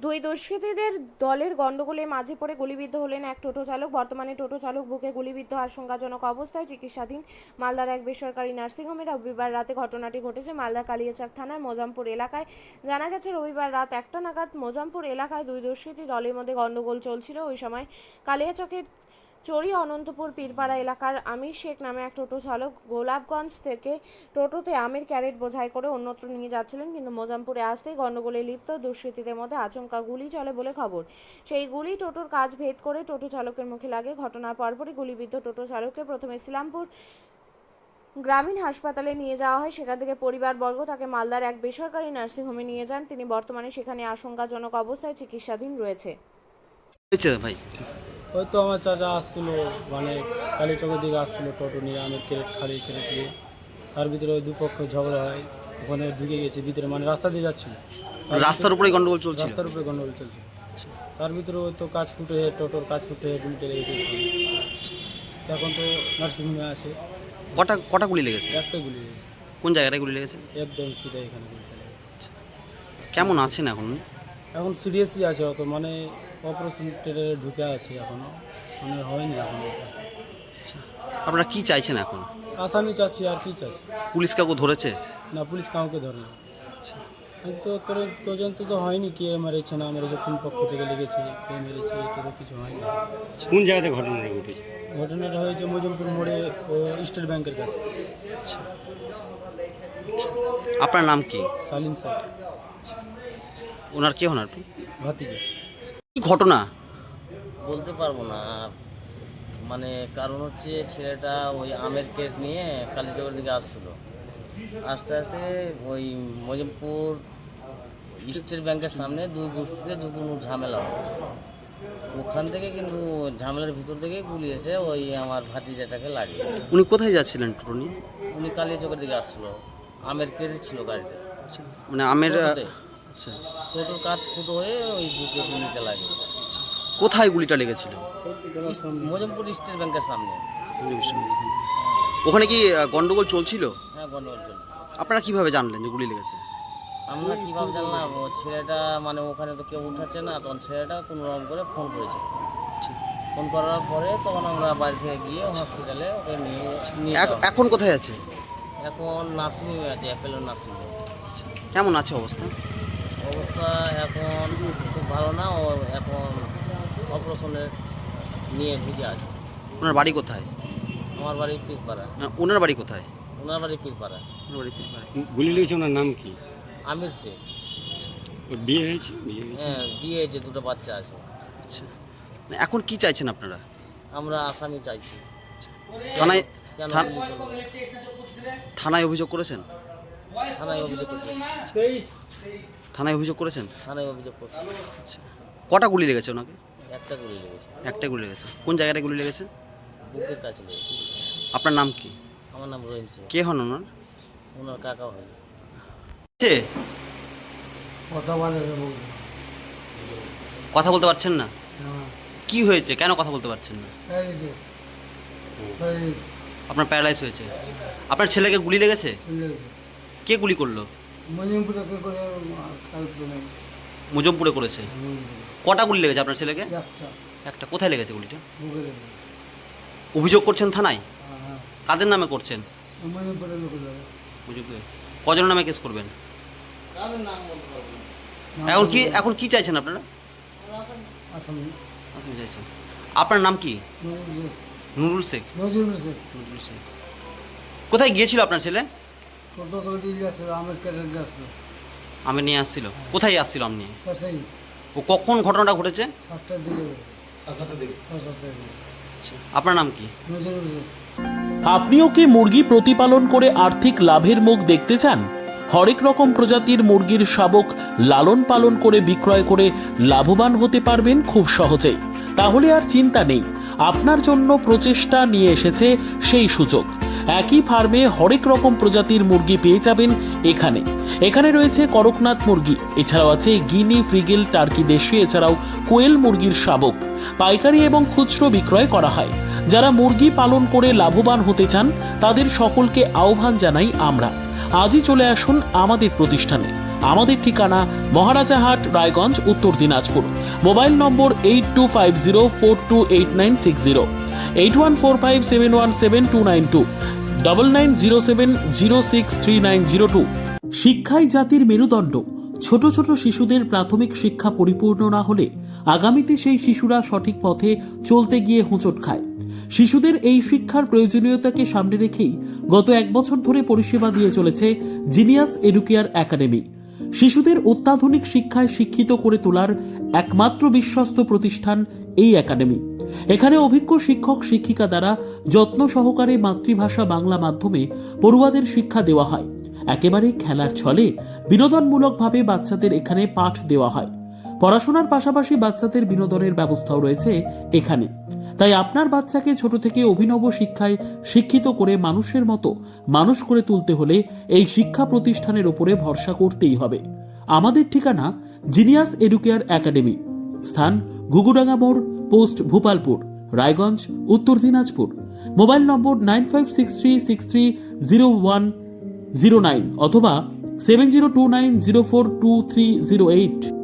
দুই দুষ্কৃতীদের দলের গন্ডগোলে মাঝে পড়ে গুলিবিদ্ধ হলেন এক টোটো চালক। বর্তমানে টোটো চালক বুকে গুলিবিদ্ধ আশঙ্কাজনক অবস্থায় চিকিৎসাধীন মালদার এক বেসরকারি নার্সিংহোমে। রবিবার রাতে ঘটনাটি ঘটেছে মালদা কালিয়াচক থানার মোজামপুর এলাকায়। জানা গেছে, রবিবার রাত 1টা নাগাদ মোজামপুর এলাকায় দুই দুষ্কৃতী দলের মধ্যে গন্ডগোল চলছিল। ওই সময় কালিয়াচকের চড়ি অনন্তপুর পীরপাড়া এলাকার আমির শেখ নামে এক টোটো চালক গোলাপগঞ্জ থেকে টোটোতে আমের ক্যারেট বোঝাই করে অন্যত্র নিয়ে যাচ্ছিলেন, কিন্তু মোজামপুরে আসতেই গন্ডগোলে লিপ্ত দুষ্কৃতীদের মধ্যে আচমকা গুলি চলে বলে খবর। সেই গুলি টোটোর কাচ ভেদ করে টোটো চালকের মুখে লাগে। ঘটনার পরপরই গুলিবিদ্ধ টোটো চালককে প্রথমে ইসলামপুর গ্রামীণ হাসপাতালে নিয়ে যাওয়া হয়। সেখান থেকে পরিবারবর্গ তাকে মালদার এক বেসরকারি নার্সিংহোমে নিয়ে যান। তিনি বর্তমানে সেখানে আশঙ্কাজনক অবস্থায় চিকিৎসাধীন রয়েছে। ভাই ওই তো আমার চাচা আসছিল, মানে কালীচকের দিকে আসছিল টোটো নিয়ে, আমি খালি ক্রেট নিয়ে। তার ভিতরে ওই দুপক্ষ ঝগড়া হয়, ওখানে ঢুকে গেছে ভিতরে, মানে রাস্তা দিয়ে যাচ্ছিল, রাস্তার উপরে গন্ডগোল চলছে। রাস্তার উপরে গন্ডগোল চলছে। তার ভিতরে ওই তো কাজ ফুটে, টোটোর কাজ ফুটে গুলিতে লেগে গেছে। এখন তো নার্সিংহোমে আছে। কটা গুলি লেগেছে? একটাই গুলি লেগেছে। কোন জায়গাটায় গুলি লেগেছে? একদম সিধা এখানে গুলিটা লেগেছে। কেমন আছেন এখন? এখন সিরিয়াসই আছে, অত মানে অপারেশন থিয়েটারে ঢুকে আছে এখনো, মানে হয়নি এখন। আপনারা কি চাইছেন এখন? আসামি চাচ্ছি, আর কি চাচ্ছি। পুলিশ কাউকে ধরেছে? না, পুলিশ কাউকে ধরে না। তো তদন্ত তো হয়নি, কে মেরেছে না মেরেছে, কোন পক্ষ থেকে লেগেছে, কে মেরেছে, এটা তো কিছু হয়নি। কোন জায়গাতে ঘটনাটা ঘটেছে? ঘটনাটা হয়েছে মোজামপুর মোড়ে, ও স্টেট ব্যাংকের কাছে। আপনার নাম কি? সালিম স্যার। ওনার কে হন আপনি? ভাতিজা। কি ঘটনা? বলতে পারবো না, মানে কারণ হচ্ছে ছেলেটা ওই আমের কেট নিয়ে কালীচকের দিকে আসছিলো। আস্তে আস্তে ওই মোজামপুর স্টেট ব্যাংকের সামনে দুই গোষ্ঠীতে কোনো ঝামেলা হয়। ওখান থেকে কিন্তু ঝামেলার ভিতর থেকে গুলি এসে ওই আমার ভাতিজাটাকে লাগে। উনি কোথায় যাচ্ছিলেন টোটো নিয়ে? উনি কালীচকের দিকে আসছিলো, আমের কেট ছিল গাড়িতে। মানে আমের টোটোতে। আচ্ছা, টোটোর কাজ ফুটো হয়ে ওই বুকে গুলিটা লাগে। কোথায় গুলিটা লেগেছিল? মোজামপুর স্টেট ব্যাংকের সামনে। ওখানে কি গন্ডগোল চলছিল? হ্যাঁ, গন্ডগোল চলছে। আপনারা কিভাবে জানলেন যে গুলি লেগেছে? আমরা কীভাবে জানলাম, ও ছেলেটা মানে ওখানে তো কেউ উঠাচ্ছে না, তখন ছেলেটা কোনো রকম করে ফোন করেছে। ফোন করার পরে তখন আমরা বাড়ি থেকে গিয়ে হসপিটালে ওকে নিয়ে যাওয়া। এখন কোথায় আছে? এখন নার্সিংহোমে আছে, অ্যাপেলো নার্সিংহোমে। কেমন আছে অবস্থা? অবস্থা এখন খুব ভালো না, ও এখন অপারেশনের নিয়ে ঢুকে আছে। ওনার বাড়ি কোথায়? আমার বাড়ি পীরপাড়া। ওনার বাড়ি কোথায়? ওনার বাড়ি পীরপাড়া। ওনার বাড়ি পীরপাড়া। গুলি লেগেছে, ওনার নাম কি? আমির শেখ। ওর বিয়ে হয়েছে? বিয়ে হয়েছে। হ্যাঁ, বিয়ে হয়েছে, দুটো বাচ্চা আছে। আচ্ছা, এখন কি চাইছেন আপনারা? আমরা আসামি চাইছি। থানায় কেন থান- গুলি করলো? থানায় অভিযোগ করেছেন? থানায় অভিযোগ করছি। থানায় অভিযোগ করেছেন? থানায় অভিযোগ করছি। আচ্ছা, কটা গুলি লেগেছে ওনাকে? একটা গুলি লেগেছে, একটাই গুলি লেগেছে। কোন জায়গাটায় গুলি লেগেছে? বুকের কাছে লেগেছে। আপনার নাম কি? আমার নাম রহিম সিং। কে হন ওনার? ওনার কাকা হয়। কথা বলতে পারছেন না? কি হয়েছে, কেন কথা বলতে পারছেন না? আপনার প্যারালাইজ হয়েছে। আপনার ছেলেকে গুলি লেগেছে? কে গুলি করলো? মুজমপুরে করেছে। কটা গুলি লেগেছে আপনার ছেলেকে? একটা। কোথায় লেগেছে গুলিটা? অভিযোগ করছেন থানায়? কাদের নামে করছেন? মুজিবপুরে। কজনের নামে কেস করবেন? এখন কি চাইছেন আপনারা? আসামি চাইছেন। আপনার নাম কি? নুরুল শেখ। নজরুল শেখ। কোথায় গিয়েছিল আপনার ছেলে? আমের নিয়ে আসছিল। কোথায় আসছিল আম নিয়ে? ও কখন ঘটনাটা ঘটেছে? আপনার নাম কি? আপনিও কি মুরগি প্রতিপালন করে আর্থিক লাভের মুখ দেখতে চান? হরেক রকম প্রজাতির মুরগির শাবক লালন পালন করে বিক্রয় করে লাভবান হতে পারবেন খুব সহজেই। তাহলে আর চিন্তা নেই, আপনার জন্য প্রচেষ্টা নিয়ে এসেছে সেই সুযোগ। একই ফার্মে হরেক রকম প্রজাতির মুরগি পেয়ে যাবেন এখানে রয়েছে করকনাথ মুরগি, এছাড়াও আছে গিনি, ফ্রিগেল, টার্কি দেশি, এছাড়াও কোয়েল মুরগির শাবক। পাইকারি এবং খুচরো বিক্রয় করা হয়। যারা মুরগি পালন করে লাভবান হতে চান তাদের সকলকে আহ্বান জানাই আমরা। আজই চলে আসুন আমাদের প্রতিষ্ঠানে। আমাদের ঠিকানা মহারাজাহাট, রায়গঞ্জ, উত্তর দিনাজপুর। মোবাইল নম্বর 8250428960, 8145717292, 9907063902। শিক্ষাই জাতির মেরুদণ্ড। ছোট ছোট শিশুদের প্রাথমিক শিক্ষা পরিপূর্ণ না হলে আগামীতে সেই শিশুরা সঠিক পথে চলতে গিয়ে হোঁচট খায়। শিশুদের এই শিক্ষার প্রয়োজনীয়তাকে সামনে রেখেই গত 1 বছর ধরে পরিষেবা দিয়ে চলেছে জিনিয়াস এডুকেয়ার একাডেমি। শিশুদের অত্যাধুনিক শিক্ষায় শিক্ষিত করে তোলার একমাত্র বিশ্বস্ত প্রতিষ্ঠান এই একাডেমি। এখানে অভিজ্ঞ শিক্ষক শিক্ষিকা দ্বারা যত্ন সহকারে মাতৃভাষা বাংলা মাধ্যমে পড়ুয়াদের শিক্ষা দেওয়া হয়। একেবারে খেলার ছলে বিনোদনমূলকভাবে বাচ্চাদের এখানে পাঠ দেওয়া হয়। পড়াশোনার পাশাপাশি বাচ্চাদের বিনোদনের ব্যবস্থাও রয়েছে এখানে। তাই আপনার বাচ্চাকে ছোট থেকে অভিনব শিক্ষায় শিক্ষিত করে মানুষের মতো মানুষ করে তুলতে হলে এই শিক্ষা প্রতিষ্ঠানের উপরে ভরসা করতেই হবে। আমাদের ঠিকানা জিনিয়াস এডুকেয়ার একাডেমি, স্থান ঘুঘুডাঙ্গা মোড়, পোস্ট ভূপালপুর, রায়গঞ্জ, উত্তর দিনাজপুর। মোবাইল নম্বর 9563630109 অথবা 7029042308।